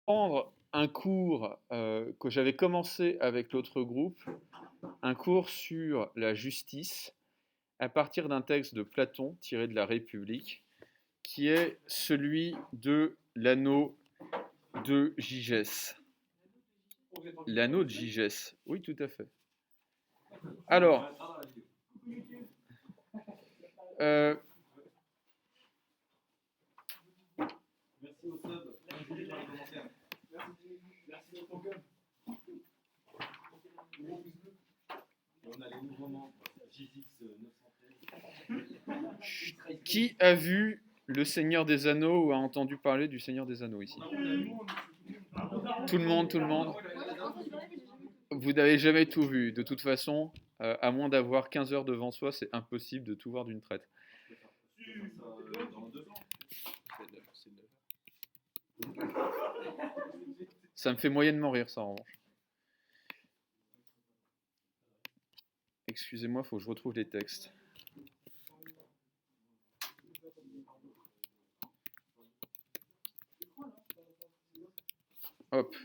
Prendre un cours que j'avais commencé avec l'autre groupe, un cours sur la justice à partir d'un texte de Platon tiré de la République, qui est celui de l'anneau de Gigès. L'anneau de Gigès, oui, tout à fait. Alors, euh, qui a vu Le Seigneur des Anneaux ou a entendu parler du Seigneur des Anneaux ici? Tout le monde, tout le monde. Vous n'avez jamais tout vu. De toute façon, à moins d'avoir 15 heures devant soi, c'est impossible de tout voir d'une traite. Ça me fait moyennement rire, ça, en revanche. Excusez-moi, il faut que je retrouve les textes. Hop.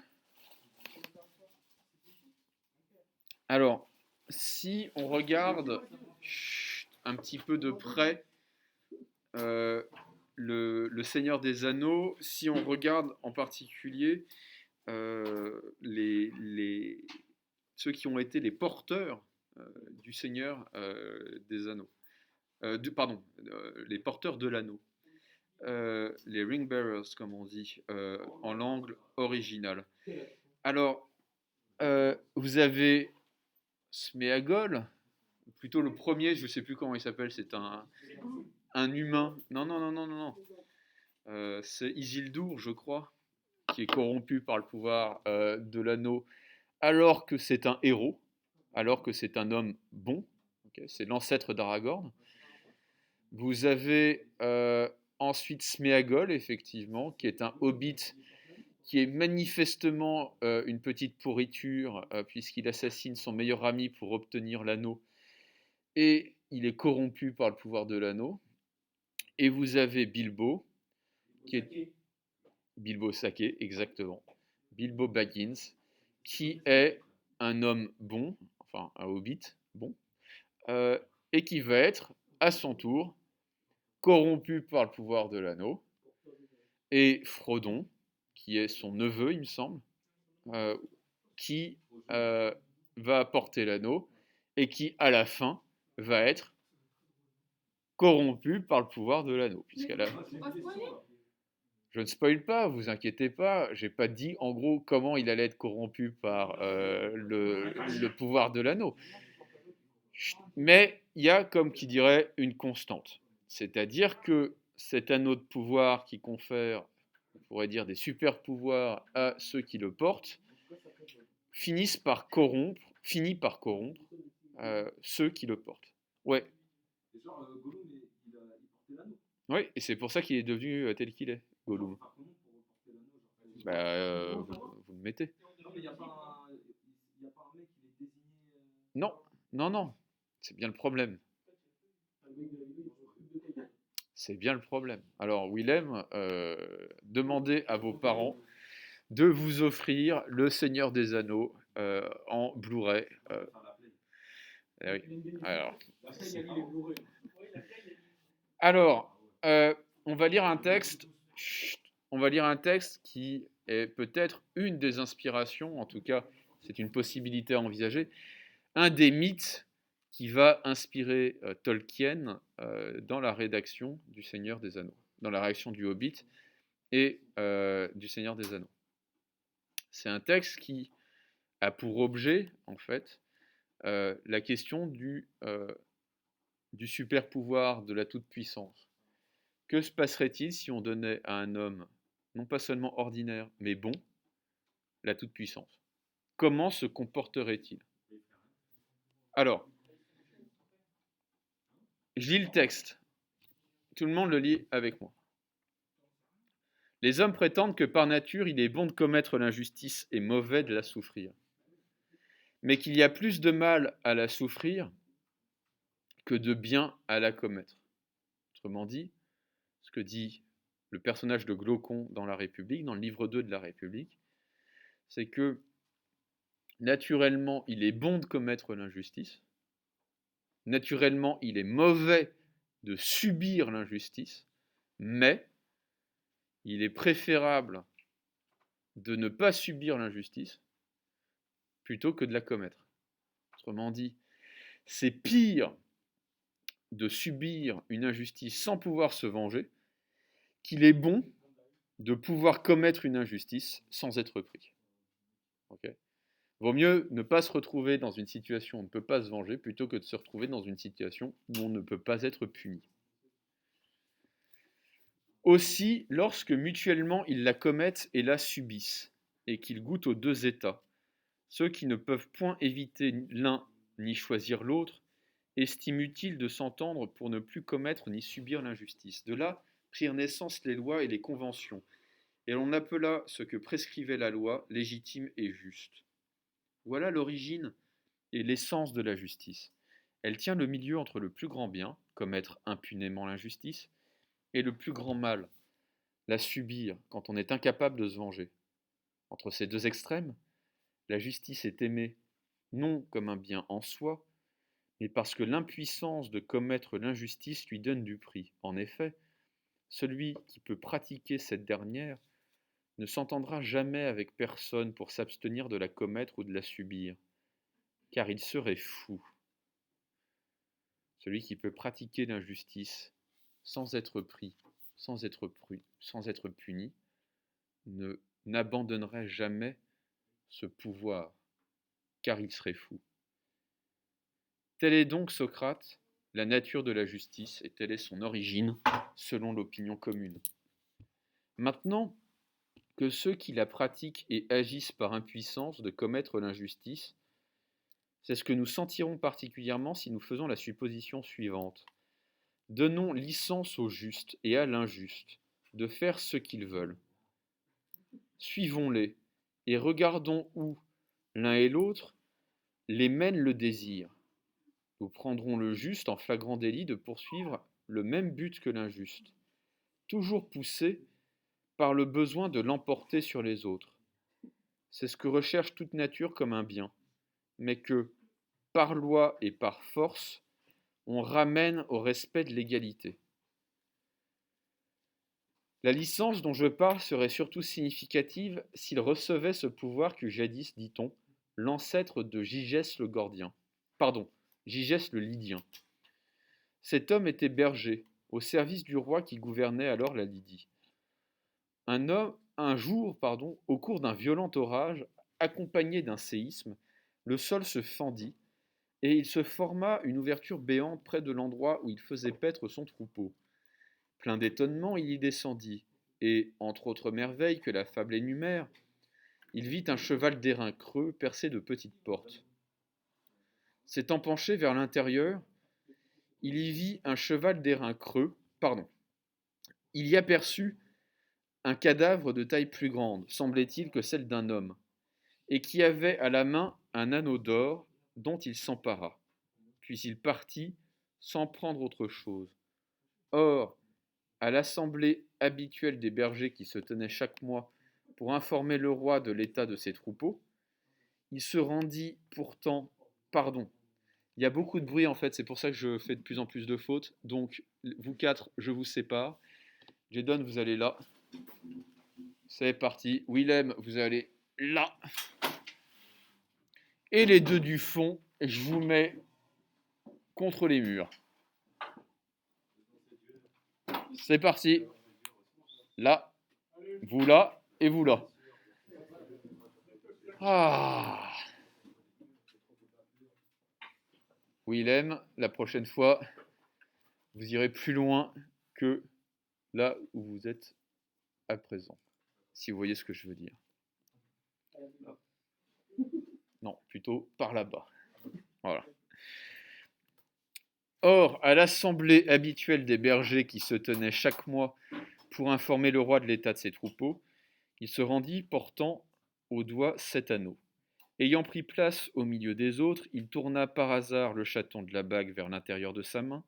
Alors, si on regarde un petit peu de près le Seigneur des Anneaux, si on regarde en particulier ceux qui ont été les porteurs du Seigneur des Anneaux, les porteurs de l'anneau, les ring bearers comme on dit en langue originale. Alors, vous avez Sméagol, plutôt le premier, je ne sais plus comment il s'appelle, c'est un humain. Non, non, non, non, non, non. C'est Isildur, je crois, qui est corrompu par le pouvoir de l'anneau, alors que c'est un héros, alors que c'est un homme bon. Okay, c'est l'ancêtre d'Aragorn. Vous avez ensuite Sméagol, effectivement, qui est un hobbit qui est manifestement une petite pourriture, puisqu'il assassine son meilleur ami pour obtenir l'anneau, et il est corrompu par le pouvoir de l'anneau. Et vous avez Bilbo, qui est Bilbo Saké, exactement. Bilbo Baggins, qui est un homme bon, enfin un hobbit bon, et qui va être, à son tour, corrompu par le pouvoir de l'anneau. Et Frodon, qui est son neveu, il me semble, qui va porter l'anneau et qui, à la fin, va être corrompu par le pouvoir de l'anneau. Je ne spoil pas, vous inquiétez pas, j'ai pas dit en gros comment il allait être corrompu par le pouvoir de l'anneau. Mais il y a, comme qui dirait, une constante. C'est-à-dire que cet anneau de pouvoir qui confère, on pourrait dire, des super pouvoirs à ceux qui le portent, finit par corrompre ceux qui le portent. Ouais. Oui, et c'est pour ça qu'il est devenu tel qu'il est, Gollum. Bah, vous le mettez. Non, non, non, c'est bien le problème. C'est bien le problème. Alors, Willem, demandez à vos parents de vous offrir Le Seigneur des Anneaux en Blu-ray. Oui. Alors, on va lire un texte. On va lire un texte qui est peut-être une des inspirations, en tout cas, c'est une possibilité à envisager, un des mythes qui va inspirer Tolkien dans la rédaction du Seigneur des Anneaux, dans la rédaction du Hobbit et du Seigneur des Anneaux. C'est un texte qui a pour objet, en fait, la question du super pouvoir, de la toute-puissance. Que se passerait-il si on donnait à un homme, non pas seulement ordinaire, mais bon, la toute-puissance? Comment se comporterait-il? Alors, je lis le texte. Tout le monde le lit avec moi. Les hommes prétendent que par nature, il est bon de commettre l'injustice et mauvais de la souffrir. Mais qu'il y a plus de mal à la souffrir que de bien à la commettre. Autrement dit, ce que dit le personnage de Glaucon dans La République, dans le livre 2 de La République, c'est que naturellement, il est bon de commettre l'injustice, naturellement, il est mauvais de subir l'injustice, mais il est préférable de ne pas subir l'injustice plutôt que de la commettre. Autrement dit, c'est pire de subir une injustice sans pouvoir se venger qu'il est bon de pouvoir commettre une injustice sans être pris. Okay. Vaut mieux ne pas se retrouver dans une situation où on ne peut pas se venger plutôt que de se retrouver dans une situation où on ne peut pas être puni. Aussi, lorsque mutuellement ils la commettent et la subissent, et qu'ils goûtent aux deux états, ceux qui ne peuvent point éviter l'un ni choisir l'autre, estiment utile de s'entendre pour ne plus commettre ni subir l'injustice. De là prirent naissance les lois et les conventions, et l'on appela ce que prescrivait la loi légitime et juste. Voilà l'origine et l'essence de la justice. Elle tient le milieu entre le plus grand bien, commettre impunément l'injustice, et le plus grand mal, la subir quand on est incapable de se venger. Entre ces deux extrêmes, la justice est aimée non comme un bien en soi, mais parce que l'impuissance de commettre l'injustice lui donne du prix. En effet, celui qui peut pratiquer cette dernière ne s'entendra jamais avec personne pour s'abstenir de la commettre ou de la subir, car il serait fou. Celui qui peut pratiquer l'injustice sans être pris, sans être puni, n'abandonnerait jamais ce pouvoir, car il serait fou. Telle est donc, Socrate, la nature de la justice, et telle est son origine, selon l'opinion commune. Maintenant que ceux qui la pratiquent et agissent par impuissance de commettre l'injustice, c'est ce que nous sentirons particulièrement si nous faisons la supposition suivante. Donnons licence au juste et à l'injuste de faire ce qu'ils veulent. Suivons-les et regardons où, l'un et l'autre, les mène le désir. Nous prendrons le juste en flagrant délit de poursuivre le même but que l'injuste, toujours poussé par le besoin de l'emporter sur les autres. C'est ce que recherche toute nature comme un bien, mais que, par loi et par force, on ramène au respect de l'égalité. La licence dont je parle serait surtout significative s'il recevait ce pouvoir que jadis, dit-on, l'ancêtre de Gygès le Gordien. Pardon, Gygès le Lydien. Cet homme était berger, au service du roi qui gouvernait alors la Lydie. Un jour, au cours d'un violent orage, accompagné d'un séisme, le sol se fendit, et il se forma une ouverture béante près de l'endroit où il faisait paître son troupeau. Plein d'étonnement, il y descendit, et, entre autres merveilles que la fable énumère, il vit un cheval d'airain creux percé de petites portes. S'étant penché vers l'intérieur, il y vit un cheval d'airain creux, il y aperçut un cadavre de taille plus grande, semblait-il que celle d'un homme, et qui avait à la main un anneau d'or dont il s'empara. Puis il partit sans prendre autre chose. Or, à l'assemblée habituelle des bergers qui se tenait chaque mois pour informer le roi de l'état de ses troupeaux, il se rendit pourtant, il y a beaucoup de bruit en fait, c'est pour ça que je fais de plus en plus de fautes, donc vous quatre, je vous sépare. Jedon, vous allez là. C'est parti. Willem, vous allez là. Et les deux du fond, je vous mets contre les murs. C'est parti. Là, vous là et vous là. Ah. Willem, la prochaine fois, vous irez plus loin que là où vous êtes à présent. Si vous voyez ce que je veux dire. Non, plutôt par là-bas. Voilà. Or, à l'assemblée habituelle des bergers qui se tenait chaque mois pour informer le roi de l'état de ses troupeaux, il se rendit portant au doigt 7 anneaux. Ayant pris place au milieu des autres, il tourna par hasard le chaton de la bague vers l'intérieur de sa main.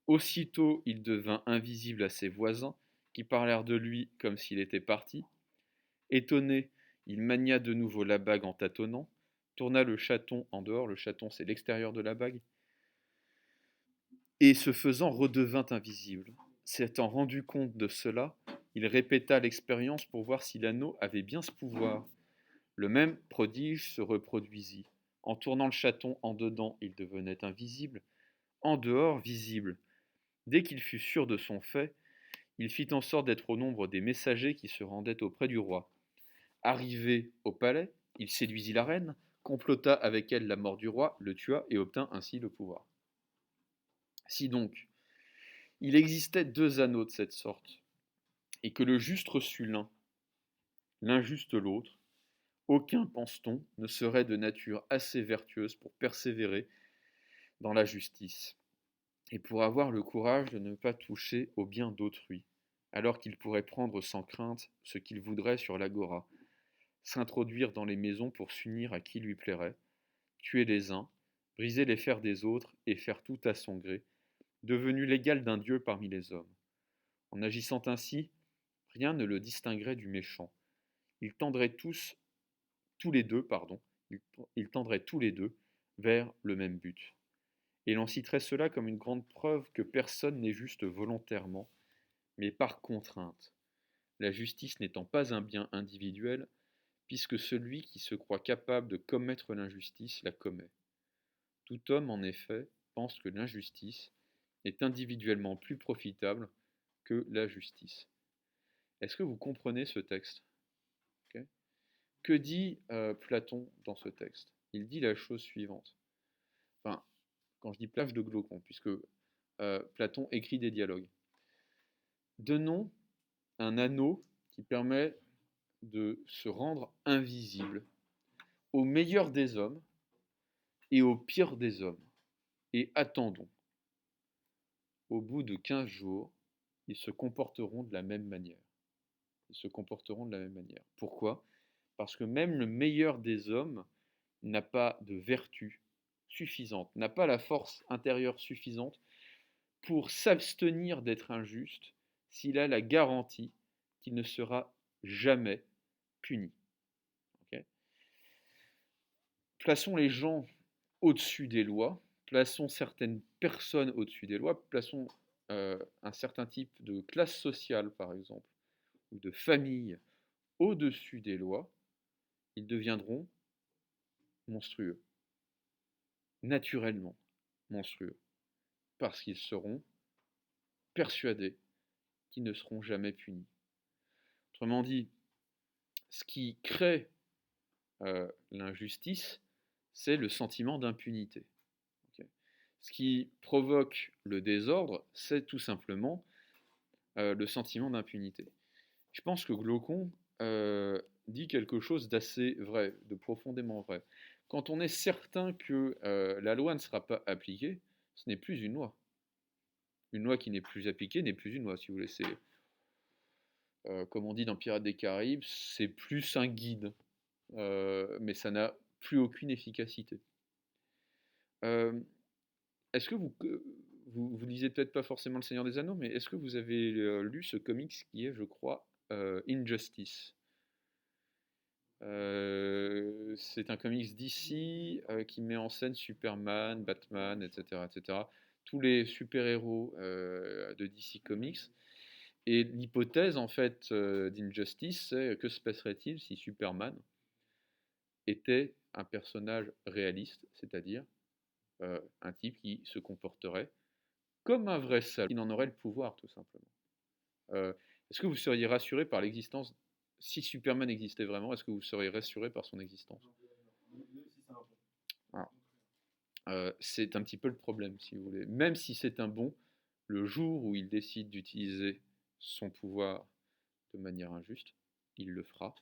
Aussitôt, il devint invisible à ses voisins qui parlèrent de lui comme s'il était parti. Étonné, il mania de nouveau la bague en tâtonnant, tourna le chaton en dehors, le chaton c'est l'extérieur de la bague, et ce faisant redevint invisible. S'étant rendu compte de cela, il répéta l'expérience pour voir si l'anneau avait bien ce pouvoir. Le même prodige se reproduisit. En tournant le chaton en dedans, il devenait invisible, en dehors visible. Dès qu'il fut sûr de son fait, il fit en sorte d'être au nombre des messagers qui se rendaient auprès du roi. Arrivé au palais, il séduisit la reine, complota avec elle la mort du roi, le tua et obtint ainsi le pouvoir. Si donc il existait deux anneaux de cette sorte, et que le juste reçut l'un, l'injuste l'autre, aucun, pense-t-on, ne serait de nature assez vertueuse pour persévérer dans la justice, et pour avoir le courage de ne pas toucher au bien d'autrui, alors qu'il pourrait prendre sans crainte ce qu'il voudrait sur l'agora, s'introduire dans les maisons pour s'unir à qui lui plairait, tuer les uns, briser les fers des autres et faire tout à son gré, devenu l'égal d'un dieu parmi les hommes. En agissant ainsi, rien ne le distinguerait du méchant. Ils tendraient tous les deux, ils tendraient tous les deux vers le même but. Et l'on citerait cela comme une grande preuve que personne n'est juste volontairement, mais par contrainte, la justice n'étant pas un bien individuel, puisque celui qui se croit capable de commettre l'injustice la commet. Tout homme, en effet, pense que l'injustice est individuellement plus profitable que la justice. Est-ce que vous comprenez ce texte? Okay. Que dit Platon dans ce texte? Il dit la chose suivante. Enfin, quand je dis plage de Glaucon, puisque Platon écrit des dialogues. Donnons un anneau qui permet de se rendre invisible au meilleur des hommes et au pire des hommes. Et attendons. Au bout de 15 jours, ils se comporteront de la même manière. Ils se comporteront de la même manière. Pourquoi? Parce que même le meilleur des hommes n'a pas de vertu suffisante, n'a pas la force intérieure suffisante pour s'abstenir d'être injuste s'il a la garantie qu'il ne sera jamais puni. Okay. Plaçons les gens au-dessus des lois, plaçons certaines personnes au-dessus des lois, plaçons un certain type de classe sociale, par exemple, ou de famille au-dessus des lois, ils deviendront monstrueux, naturellement monstrueux, parce qu'ils seront persuadés qu'ils ne seront jamais punis. Autrement dit, ce qui crée l'injustice, c'est le sentiment d'impunité. Okay. Ce qui provoque le désordre, c'est tout simplement le sentiment d'impunité. Je pense que Glaucon dit quelque chose d'assez vrai, de profondément vrai. Quand on est certain que la loi ne sera pas appliquée, ce n'est plus une loi. Une loi qui n'est plus appliquée n'est plus une loi, si vous voulez. C'est, comme on dit dans Pirates des Caraïbes, c'est plus un guide, mais ça n'a plus aucune efficacité. Est-ce que vous lisez peut-être pas forcément Le Seigneur des Anneaux, mais est-ce que vous avez lu ce comics qui est, je crois, Injustice? C'est un comics d'ici qui met en scène Superman, Batman, etc., etc. Tous les super-héros de DC Comics. Et l'hypothèse en fait d'Injustice, c'est que se passerait-il si Superman était un personnage réaliste, c'est-à-dire un type qui se comporterait comme un vrai salaud, qui en aurait le pouvoir tout simplement. Est-ce que vous seriez rassuré par l'existence, si Superman existait vraiment, est-ce que vous seriez rassuré par son existence? Voilà. C'est un petit peu le problème, si vous voulez. Même si c'est un bon, le jour où il décide d'utiliser son pouvoir de manière injuste, il le fera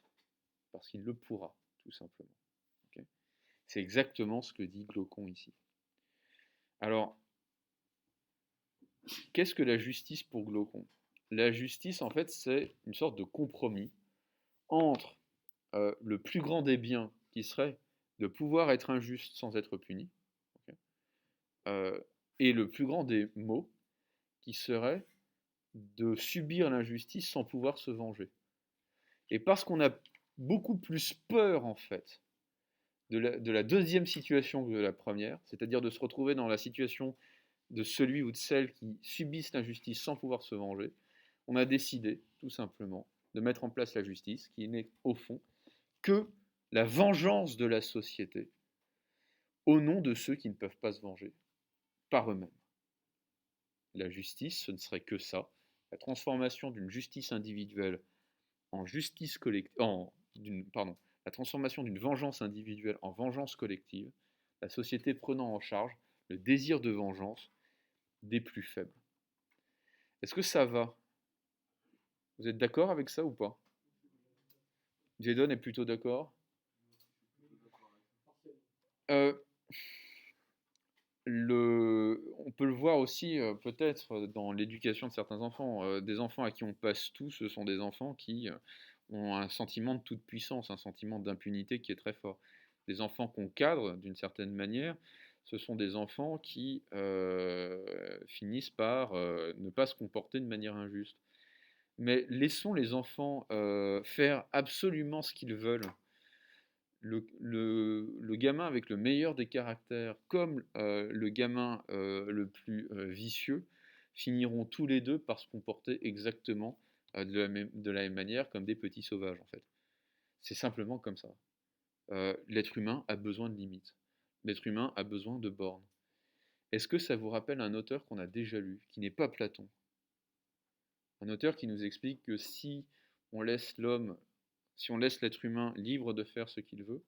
parce qu'il le pourra, tout simplement. Okay. C'est exactement ce que dit Glaucon ici. Alors, qu'est-ce que la justice pour Glaucon? La justice, en fait, c'est une sorte de compromis entre le plus grand des biens, qui serait de pouvoir être injuste sans être puni, okay, et le plus grand des maux, qui serait de subir l'injustice sans pouvoir se venger. Et parce qu'on a beaucoup plus peur, en fait, de la deuxième situation que de la première, c'est-à-dire de se retrouver dans la situation de celui ou de celle qui subissent l'injustice sans pouvoir se venger, on a décidé, tout simplement, de mettre en place la justice, qui n'est au fond que la vengeance de la société au nom de ceux qui ne peuvent pas se venger par eux-mêmes. La justice, ce ne serait que ça, la transformation d'une justice individuelle en justice collective, la transformation d'une vengeance individuelle en vengeance collective, la société prenant en charge le désir de vengeance des plus faibles. Est-ce que ça va? Vous êtes d'accord avec ça ou pas? Jadon est plutôt d'accord. Euh, on peut le voir aussi peut-être dans l'éducation de certains enfants. Des enfants à qui on passe tout, ce sont des enfants qui ont un sentiment de toute puissance, un sentiment d'impunité qui est très fort. Des enfants qu'on cadre d'une certaine manière, ce sont des enfants qui finissent par ne pas se comporter de manière injuste. Mais laissons les enfants faire absolument ce qu'ils veulent. Le gamin avec le meilleur des caractères, comme le gamin le plus vicieux, finiront tous les deux par se comporter exactement de la même manière comme des petits sauvages, en fait. C'est simplement comme ça. L'être humain a besoin de limites. L'être humain a besoin de bornes. Est-ce que ça vous rappelle un auteur qu'on a déjà lu, qui n'est pas Platon? Un auteur qui nous explique que si on laisse l'être humain libre de faire ce qu'il veut,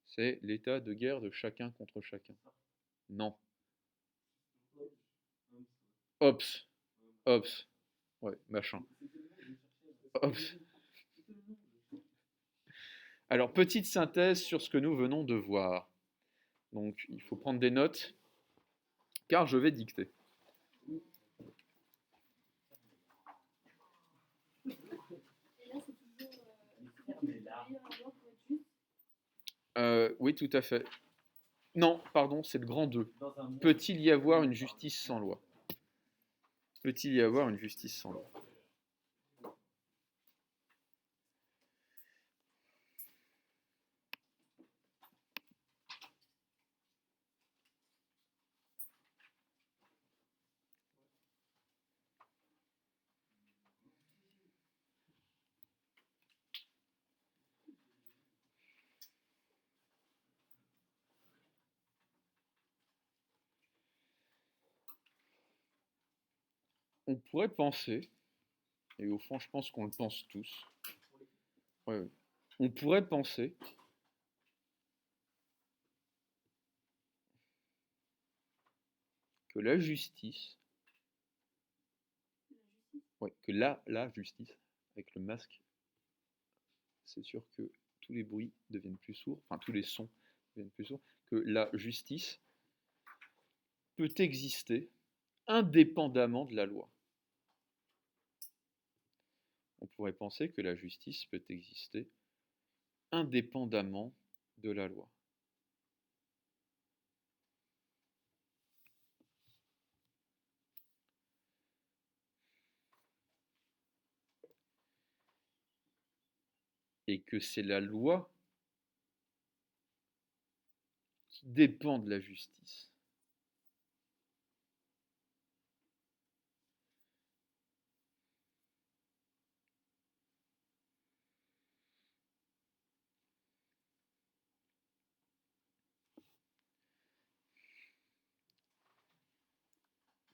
c'est l'état de guerre de chacun contre chacun. Non. Hobbes. Hobbes. Ouais, machin. Hobbes. Alors, petite synthèse sur ce que nous venons de voir. Donc, il faut prendre des notes, car je vais dicter. Oui, tout à fait. Non, pardon, c'est le grand 2. Peut-il y avoir une justice sans loi? Peut-il y avoir une justice sans loi? On pourrait penser, et au fond je pense qu'on le pense tous, ouais, ouais. On pourrait penser que la justice, ouais, que la justice, avec le masque, c'est sûr que tous les bruits deviennent plus sourds, enfin tous les sons deviennent plus sourds, que la justice peut exister indépendamment de la loi. On pourrait penser que la justice peut exister indépendamment de la loi. Et que c'est la loi qui dépend de la justice.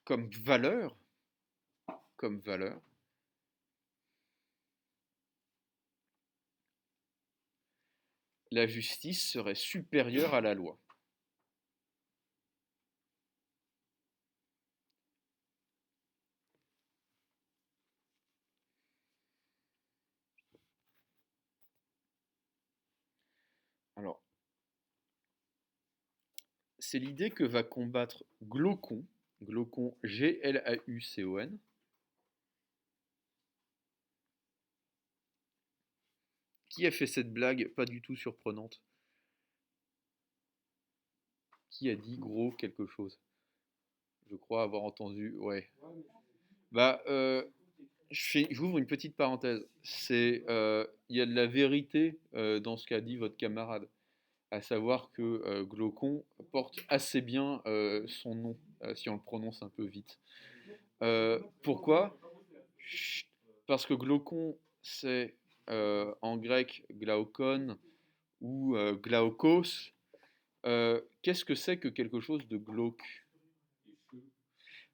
Comme valeur, la justice serait supérieure à la loi. Alors, c'est l'idée que va combattre Glaucon, Glaucon Glaucon, qui a fait cette blague pas du tout surprenante? Qui a dit gros quelque chose? Je crois avoir entendu, ouais. Bah, j'ouvre une petite parenthèse. Il y a de la vérité dans ce qu'a dit votre camarade, à savoir que Glaucon porte assez bien son nom, si on le prononce un peu vite. Pourquoi? Chut. Parce que Glaucon, c'est en grec glaukon ou glaukos. Qu'est-ce que c'est que quelque chose de glauque?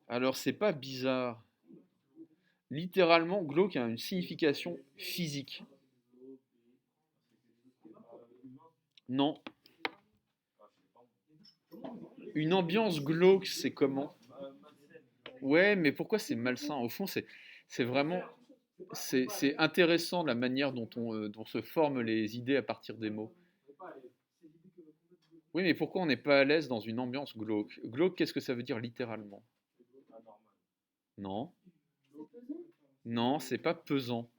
Alors, c'est pas bizarre. Littéralement, glauque a une signification physique. Non. Une ambiance glauque, c'est comment? Ouais, mais pourquoi c'est malsain? Au fond, c'est vraiment c'est intéressant la manière dont se forment les idées à partir des mots. Oui, mais pourquoi on n'est pas à l'aise dans une ambiance glauque? Glauque, qu'est-ce que ça veut dire littéralement? Non, non, c'est pas pesant.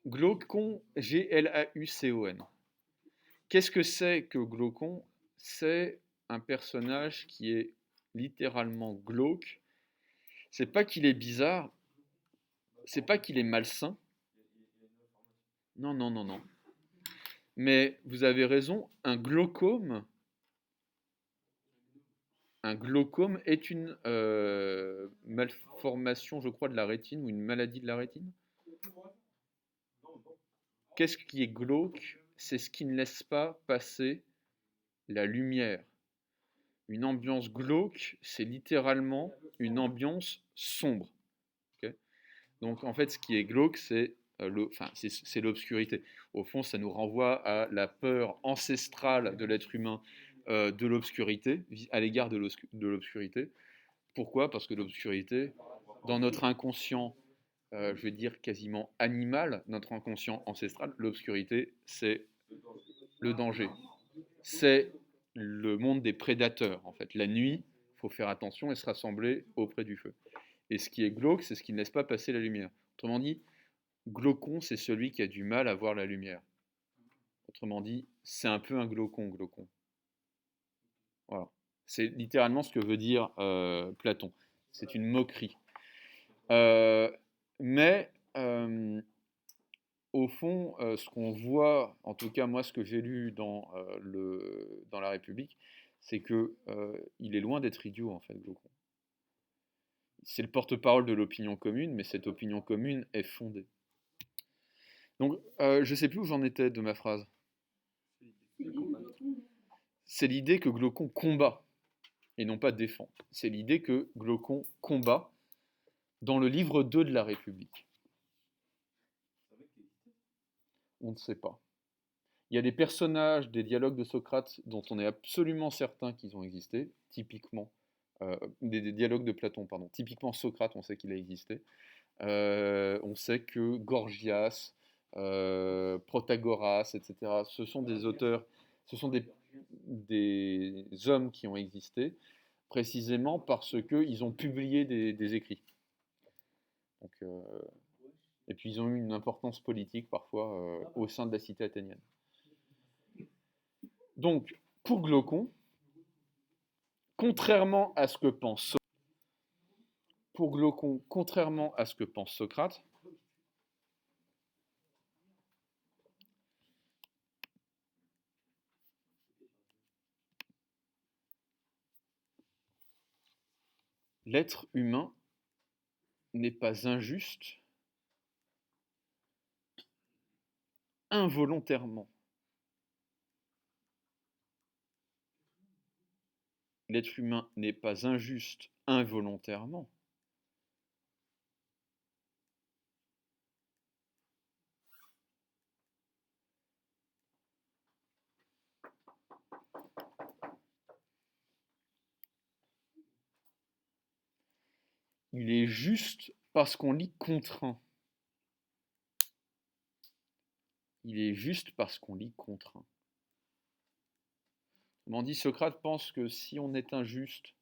Glaucon, Glaucon. Qu'est-ce que c'est que Glaucon? C'est un personnage qui est littéralement glauque. C'est pas qu'il est bizarre, c'est pas qu'il est malsain. Non, non, non, non. Mais vous avez raison, un glaucome est une malformation, je crois, de la rétine ou une maladie de la rétine. Qu'est-ce qui est glauque? C'est ce qui ne laisse pas passer la lumière. Une ambiance glauque, c'est littéralement une ambiance sombre. Okay. Donc en fait, ce qui est glauque, c'est l'obscurité. Au fond, ça nous renvoie à la peur ancestrale de l'être humain de l'obscurité, à l'égard de l'obscurité. Pourquoi? Parce que l'obscurité, dans notre inconscient, je vais dire quasiment animal, notre inconscient ancestral, l'obscurité, c'est le danger. C'est le monde des prédateurs, en fait. La nuit, il faut faire attention et se rassembler auprès du feu. Et ce qui est glauque, c'est ce qui ne laisse pas passer la lumière. Autrement dit, glaucon, c'est celui qui a du mal à voir la lumière. Autrement dit, c'est un peu un glaucon. Voilà. C'est littéralement ce que veut dire Platon. C'est une moquerie. Euh, mais au fond, ce qu'on voit, en tout cas moi, ce que j'ai lu dans La République, c'est que il est loin d'être idiot en fait, Glaucon. C'est le porte-parole de l'opinion commune, mais cette opinion commune est fondée. Donc, je ne sais plus où j'en étais de ma phrase. C'est l'idée que Glaucon combat et non pas défend. C'est l'idée que Glaucon combat dans le livre 2 de La République. On ne sait pas. Il y a des personnages des dialogues de Socrate dont on est absolument certain qu'ils ont existé, typiquement des dialogues de Platon, pardon. Typiquement Socrate, on sait qu'il a existé. On sait que Gorgias, Protagoras, etc., ce sont des auteurs, ce sont des hommes qui ont existé, précisément parce qu'ils ont publié des écrits. Donc, et puis ils ont eu une importance politique parfois au sein de la cité athénienne. Donc, pour Glaucon, contrairement à ce que pense Socrate, l'être humain n'est pas injuste involontairement. L'être humain n'est pas injuste involontairement. Il est juste parce qu'on l'y contraint. Il est juste parce qu'on l'y contraint. Autrement dit, Socrate pense que si on est injuste,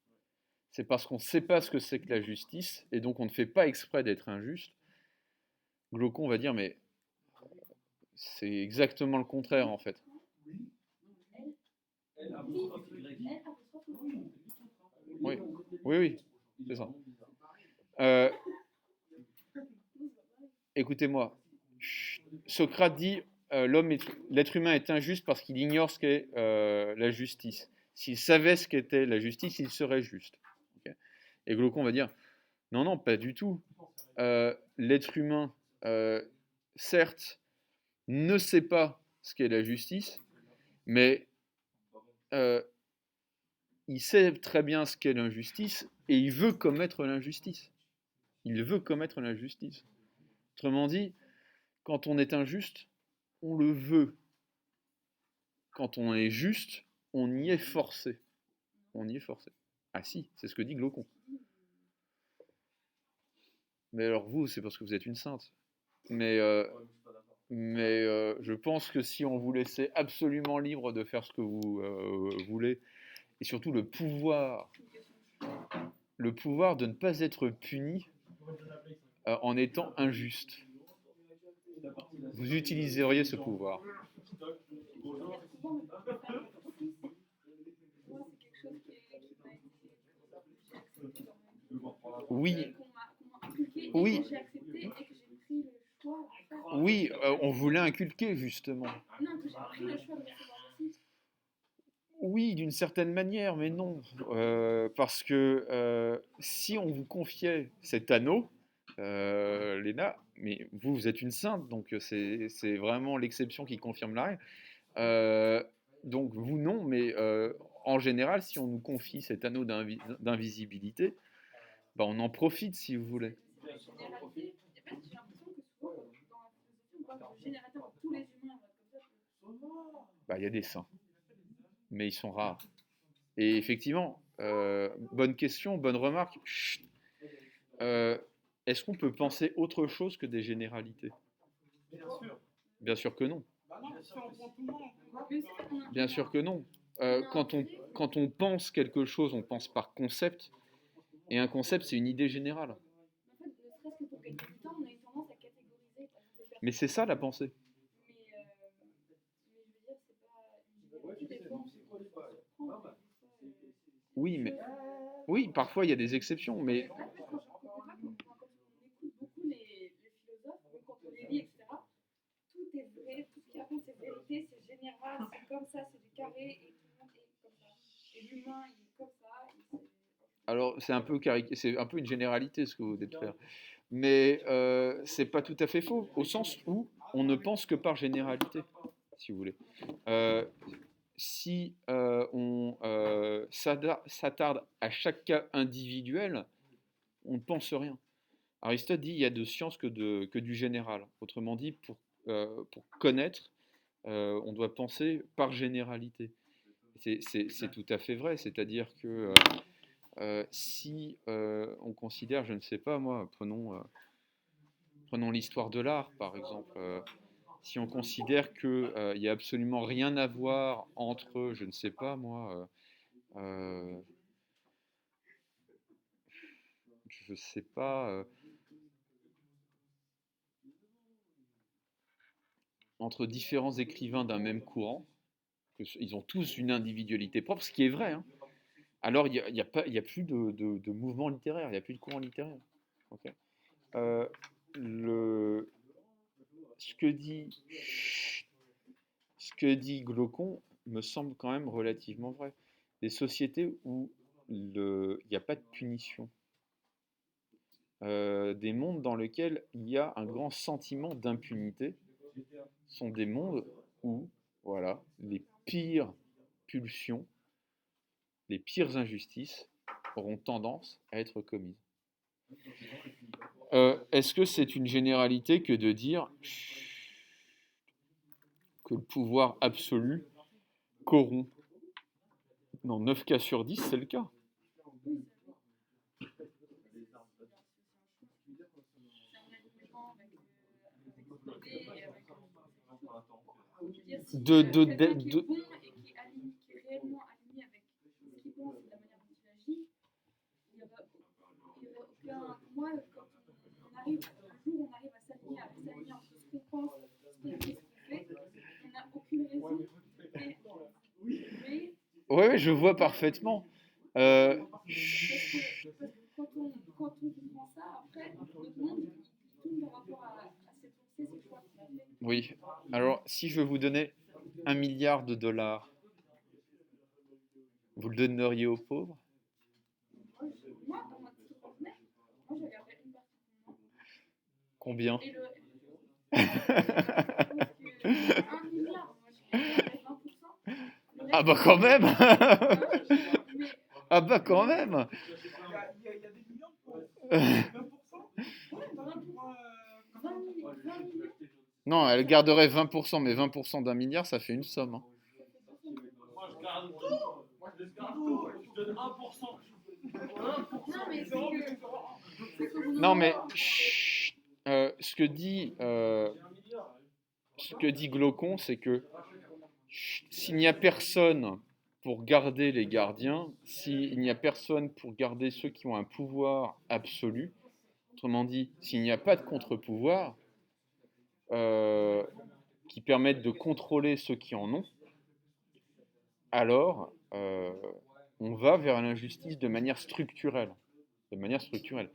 c'est parce qu'on ne sait pas ce que c'est que la justice, et donc on ne fait pas exprès d'être injuste. Glaucon va dire, mais c'est exactement le contraire en fait. Oui, oui, oui. C'est ça. Euh, Écoutez-moi. Socrate dit l'être humain est injuste parce qu'il ignore ce qu'est la justice. S'il savait ce qu'était la justice, il serait juste. Ok. Et Glaucon va dire non, non, pas du tout. L'être humain, certes, ne sait pas ce qu'est la justice, mais euh, il sait très bien ce qu'est l'injustice et il veut commettre l'injustice. Il veut commettre l'injustice. Autrement dit, quand on est injuste, on le veut. Quand on est juste, on y est forcé. On y est forcé. Ah si, c'est ce que dit Glaucon. Mais alors vous, c'est parce que vous êtes une sainte. Mais, je pense que si on vous laissait absolument libre de faire ce que vous voulez, et surtout le pouvoir de ne pas être puni en étant injuste, vous utiliseriez ce pouvoir. Oui, oui, oui, on voulait inculquer justement. Oui, d'une certaine manière, mais non. Parce que si on vous confiait cet anneau, Léna, mais vous êtes une sainte, donc c'est vraiment l'exception qui confirme la règle. Donc vous non, mais en général, si on nous confie cet anneau d'invisibilité, bah, on en profite si vous voulez. Bah, il y a des saints, mais ils sont rares. Et effectivement, bonne question, bonne remarque. Chut. Est-ce qu'on peut penser autre chose que des généralités? Bien sûr que non. Bien sûr que non. Quand on pense quelque chose, on pense par concept, et un concept, c'est une idée générale. Mais c'est ça la pensée. Oui, mais oui, parfois il y a des exceptions, mais alors c'est un peu une généralité ce que vous venez de faire. Mais c'est pas tout à fait faux, au sens où on ne pense que par généralité, si vous voulez. Euh, Si on s'attarde à chaque cas individuel, on ne pense rien. Aristote dit il y a de science que du général. Autrement dit, pour connaître, on doit penser par généralité. C'est tout à fait vrai, c'est-à-dire que si on considère, je ne sais pas moi, prenons l'histoire de l'art par exemple, si on considère qu'il n'y a absolument rien à voir entre, je ne sais pas moi, je ne sais pas, entre différents écrivains d'un même courant, ils ont tous une individualité propre, ce qui est vrai, hein. Alors il y a plus de mouvement littéraire, il n'y a plus de courant littéraire. Okay. Euh, le, ce, que dit, ce que dit Glaucon me semble quand même relativement vrai. Des sociétés où il n'y a pas de punition, des mondes dans lesquels il y a un grand sentiment d'impunité, sont des mondes où voilà, les pires pulsions, les pires injustices auront tendance à être commises. Est-ce que c'est une généralité que de dire que le pouvoir absolu corrompt? Dans 9 cas sur 10, c'est le cas. De. Ouais, je vois parfaitement. Alors, si je vous donnais 1 milliard de dollars, vous le donneriez aux pauvres? Moi, moi, je garderais une partie pour moi. Combien? Et le 1 milliard, moi, je garderais 20%. Ah bah quand même. Mais Ah bah quand même. Il y a des millions pour 20%. ouais, 20 millions. Non, elle garderait 20%, mais 20% d'1 milliard, ça fait une somme, hein. Moi, je garde tout. Moi, je laisse garde tout. Je donne 1%. Non, mais c'est que vous Non, nous mais donnez. chut, ce que dit Glaucon, c'est que s'il n'y a personne pour garder les gardiens, s'il n'y a personne pour garder ceux qui ont un pouvoir absolu, autrement dit, s'il n'y a pas de contre-pouvoir euh, qui permettent de contrôler ceux qui en ont, alors on va vers l'injustice de manière structurelle. De manière structurelle.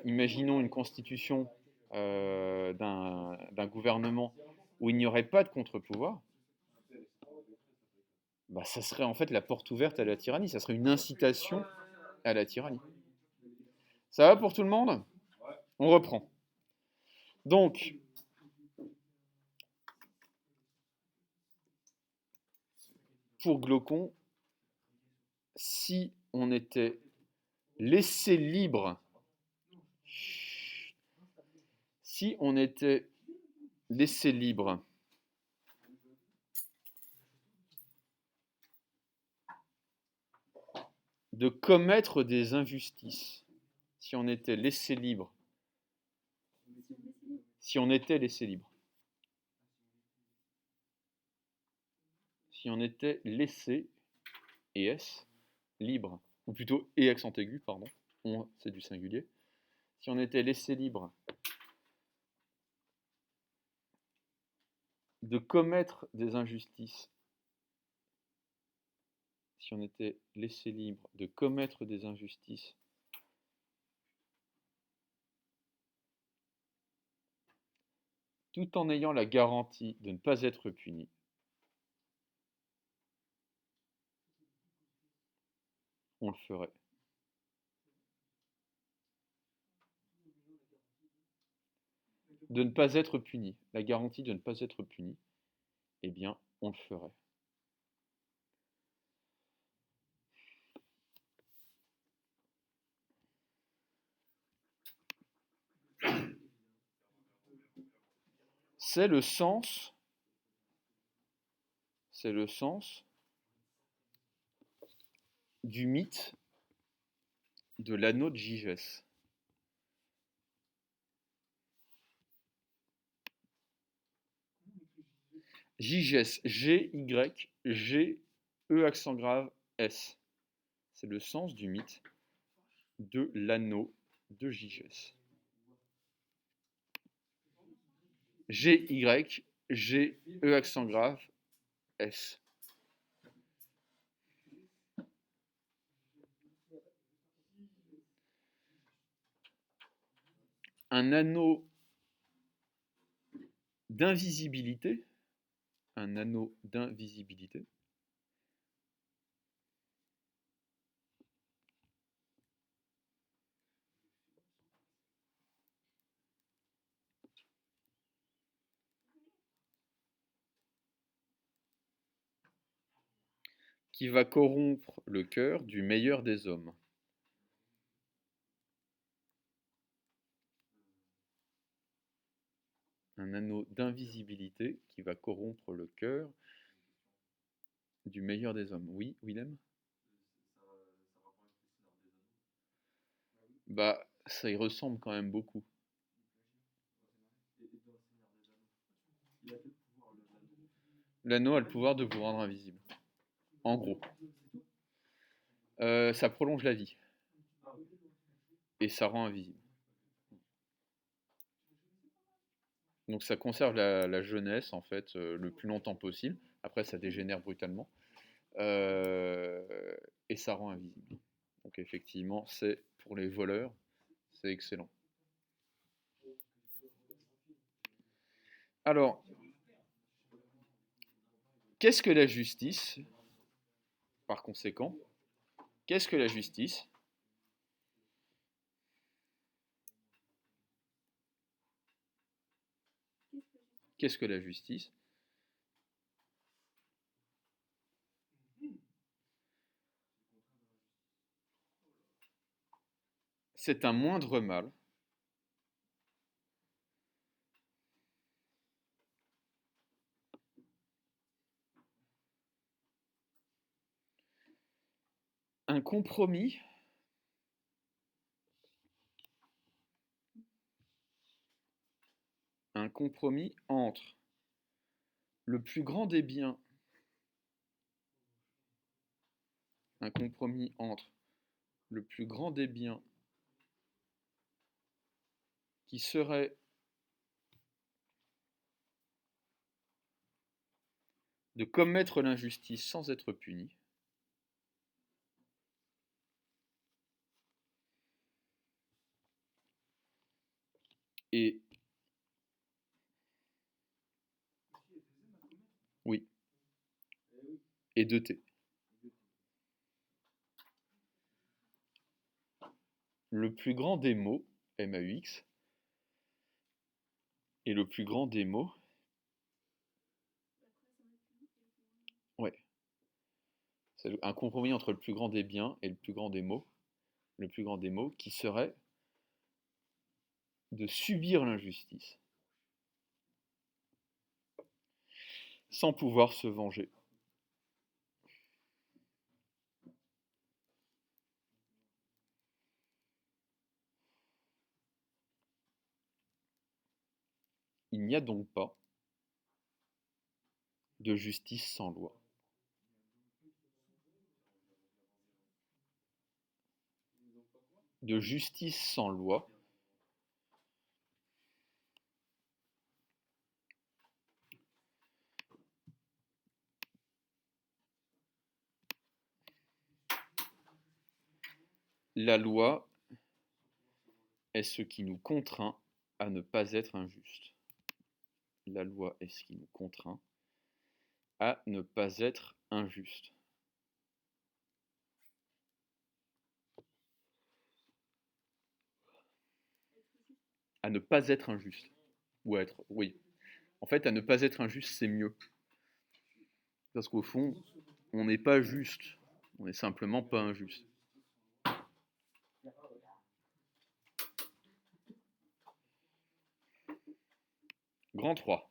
Imaginons une constitution d'un gouvernement où il n'y aurait pas de contre-pouvoir. Bah, ça serait en fait la porte ouverte à la tyrannie, ça serait une incitation à la tyrannie. Ça va pour tout le monde? On reprend. Donc, pour Glaucon, si on était laissé libre, si on était laissé libre de commettre des injustices, si on était laissé libre, si on était laissé libre, si on était laissé, et s, libre, ou plutôt et accent aigu, pardon, on, c'est du singulier, si on était laissé libre de commettre des injustices, si on était laissé libre de commettre des injustices, tout en ayant la garantie de ne pas être puni, on le ferait. De ne pas être puni, la garantie de ne pas être puni, eh bien, on le ferait. C'est le sens du mythe de l'anneau de Gygès. Gygès, G-Y-G-E accent grave S. C'est le sens du mythe de l'anneau de Gygès. G-Y-G-E accent grave S. Un anneau d'invisibilité, un anneau d'invisibilité, qui va corrompre le cœur du meilleur des hommes. Un anneau d'invisibilité qui va corrompre le cœur du meilleur des hommes. Oui, Willem? Bah, ça y ressemble quand même beaucoup. L'anneau a le pouvoir de vous rendre invisible. En gros. Ça prolonge la vie. Et ça rend invisible. Donc ça conserve la jeunesse, en fait, le plus longtemps possible. Après, ça dégénère brutalement. Et ça rend invisible. Donc effectivement, c'est pour les voleurs, c'est excellent. Alors, Qu'est-ce que la justice? Par conséquent, qu'est-ce que la justice? Qu'est-ce que la justice? C'est un moindre mal un compromis entre le plus grand des biens, un compromis entre le plus grand des biens qui serait de commettre l'injustice sans être puni, et oui, et de T. Le plus grand des maux, MAUX, et le plus grand des maux, ouais, c'est un compromis entre le plus grand des biens et le plus grand des maux, qui serait de subir l'injustice sans pouvoir se venger. Il n'y a donc pas de justice sans loi. De justice sans loi. La loi est ce qui nous contraint à ne pas être injuste. La loi est ce qui nous contraint à ne pas être injuste. À ne pas être injuste. Ou être, oui. En fait, à ne pas être injuste, c'est mieux. Parce qu'au fond, on n'est pas juste. On n'est simplement pas injuste. Grand 3.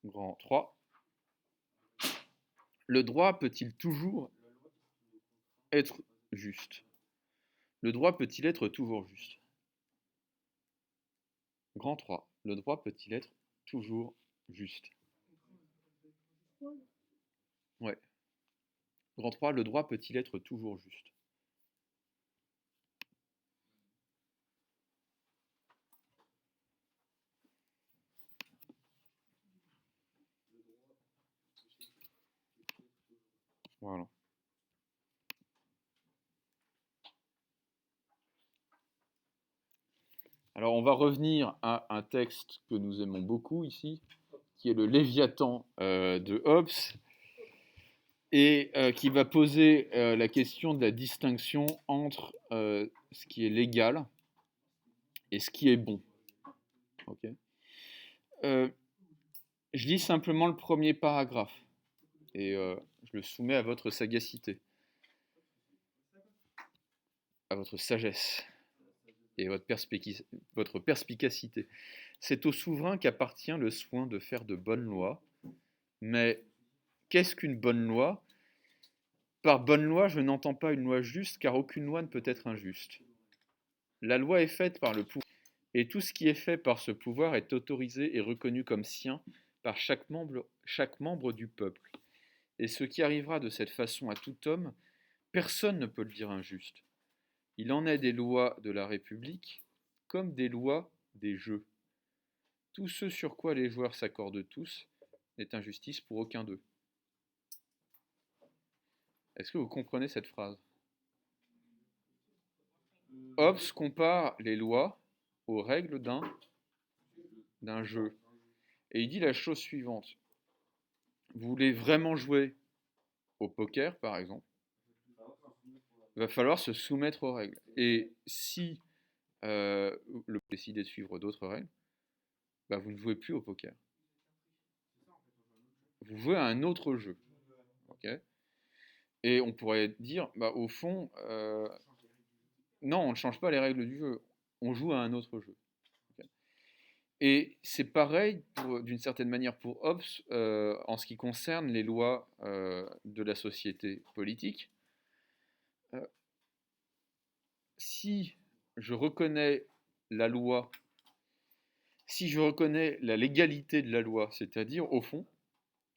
Grand 3. Le droit peut-il toujours être juste? Le droit peut-il être toujours juste? Grand 3. Le droit peut-il être toujours juste? Ouais. Grand 3. Le droit peut-il être toujours juste? Voilà. Alors on va revenir à un texte que nous aimons beaucoup ici, qui est le Léviathan de Hobbes, et qui va poser la question de la distinction entre ce qui est légal et ce qui est bon. Okay. Je lis simplement le premier paragraphe et je le soumets à votre sagacité, à votre sagesse et votre perspicacité. C'est au souverain qu'appartient le soin de faire de bonnes lois, mais qu'est-ce qu'une bonne loi? Par bonne loi, je n'entends pas une loi juste, car aucune loi ne peut être injuste. La loi est faite par le pouvoir, et tout ce qui est fait par ce pouvoir est autorisé et reconnu comme sien par chaque membre du peuple. Et ce qui arrivera de cette façon à tout homme, personne ne peut le dire injuste. Il en est des lois de la République comme des lois des jeux. Tout ce sur quoi les joueurs s'accordent tous n'est injustice pour aucun d'eux. Est-ce que vous comprenez cette phrase? Hobbes compare les lois aux règles d'un jeu. Et il dit la chose suivante. Vous voulez vraiment jouer au poker, par exemple, il va falloir se soumettre aux règles. Et si vous décidez de suivre d'autres règles, bah, vous ne jouez plus au poker. Vous jouez à un autre jeu. Ok. Et on pourrait dire, bah, au fond, non, on ne change pas les règles du jeu. On joue à un autre jeu. Ok. Et c'est pareil, d'une certaine manière, pour Hobbes, en ce qui concerne les lois de la société politique. Euh, si je reconnais la loi, si je reconnais la légalité de la loi, c'est-à-dire, au fond,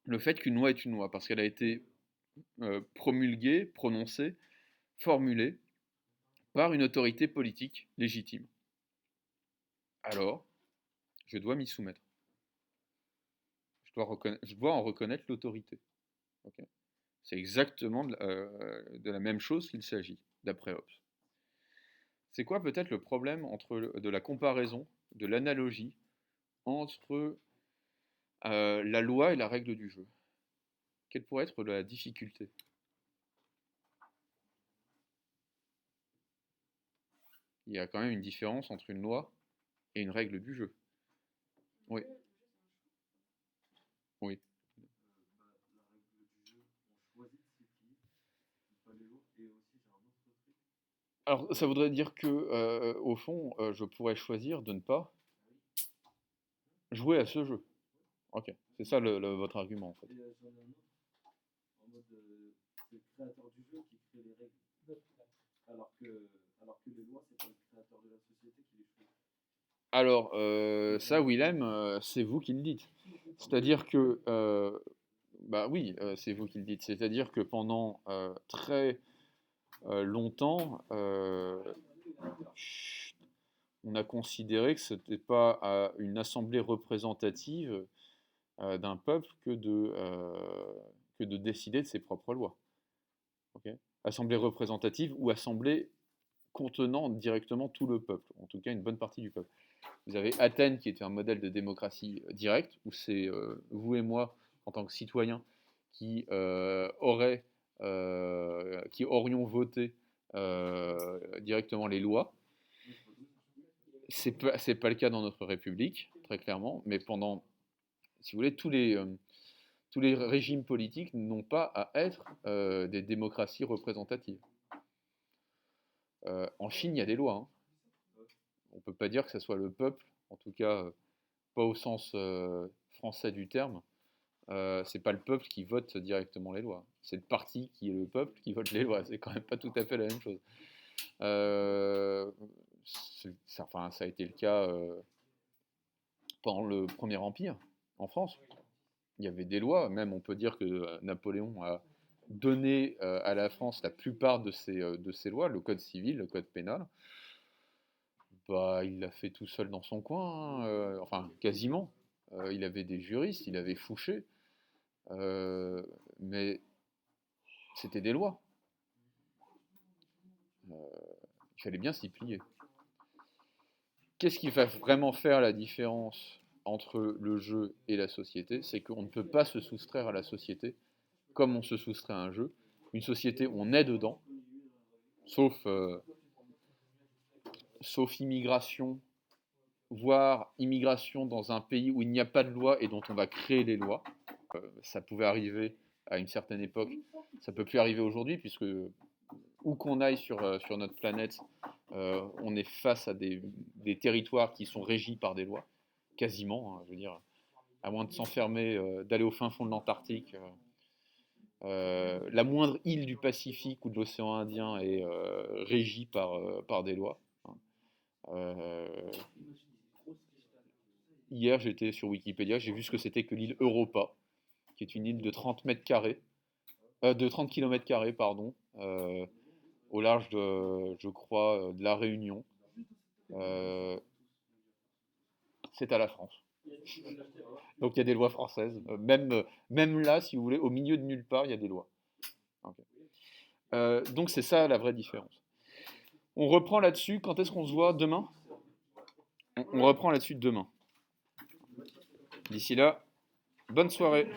le fait qu'une loi est une loi, parce qu'elle a été promulguée, prononcée, formulée par une autorité politique légitime, alors je dois m'y soumettre. Je dois en reconnaître l'autorité. Okay. C'est exactement de la même chose qu'il s'agit, d'après Hobbes. C'est quoi peut-être le problème de la comparaison, de l'analogie entre la loi et la règle du jeu? Quelle pourrait être la difficulté? Il y a quand même une différence entre une loi et une règle du jeu. Oui, oui. Alors, ça voudrait dire que, au fond, je pourrais choisir de ne pas jouer à ce jeu. Ok, c'est ça votre argument en fait. Et j'en ai un autre, en mode c'est le créateur du jeu qui crée les règles. Alors que les lois, c'est pas le créateur de la société qui les fait. Alors, ça, Willem, c'est vous qui le dites. C'est-à-dire que, bah oui, c'est vous qui le dites. C'est-à-dire que pendant très longtemps, on a considéré que ce n'était pas une assemblée représentative d'un peuple que de décider de ses propres lois. Okay. Assemblée représentative ou assemblée contenant directement tout le peuple, en tout cas une bonne partie du peuple. Vous avez Athènes qui était un modèle de démocratie directe, où c'est vous et moi, en tant que citoyens, qui aurions voté directement les lois. C'est pas le cas dans notre République, très clairement, mais pendant, si vous voulez, tous les régimes politiques n'ont pas à être des démocraties représentatives. En Chine, il y a des lois. Hein. On ne peut pas dire que ce soit le peuple, en tout cas pas au sens français du terme. C'est pas le peuple qui vote directement les lois. C'est le parti qui est le peuple qui vote les lois. C'est quand même pas tout à fait la même chose. Ça a été le cas pendant le Premier Empire en France. Il y avait des lois. Même on peut dire que Napoléon a donné à la France la plupart de ces lois, le code civil, le code pénal. Bah, il l'a fait tout seul dans son coin, hein, enfin quasiment. Il avait des juristes, il avait Fouché, mais c'était des lois. Il fallait bien s'y plier. Qu'est-ce qui va vraiment faire la différence entre le jeu et la société? C'est qu'on ne peut pas se soustraire à la société comme on se soustrait à un jeu. Une société, on est dedans, sauf immigration, voire immigration dans un pays où il n'y a pas de loi et dont on va créer les lois. Ça pouvait arriver à une certaine époque, ça ne peut plus arriver aujourd'hui, puisque où qu'on aille sur notre planète, on est face à des territoires qui sont régis par des lois, quasiment, hein, je veux dire, à moins de s'enfermer, d'aller au fin fond de l'Antarctique. La moindre île du Pacifique ou de l'océan Indien est régie par des lois. Hier, j'étais sur Wikipédia, j'ai vu ce que c'était que l'île Europa, qui est une île de 30 mètres carrés, de 30 km carrés, pardon, au large de, je crois, de la Réunion. C'est à la France. Donc il y a des lois françaises. Même là, si vous voulez, au milieu de nulle part, il y a des lois. Okay. Donc c'est ça la vraie différence. On reprend là-dessus. Quand est-ce qu'on se voit demain? On reprend là-dessus demain. D'ici là, Bonne soirée.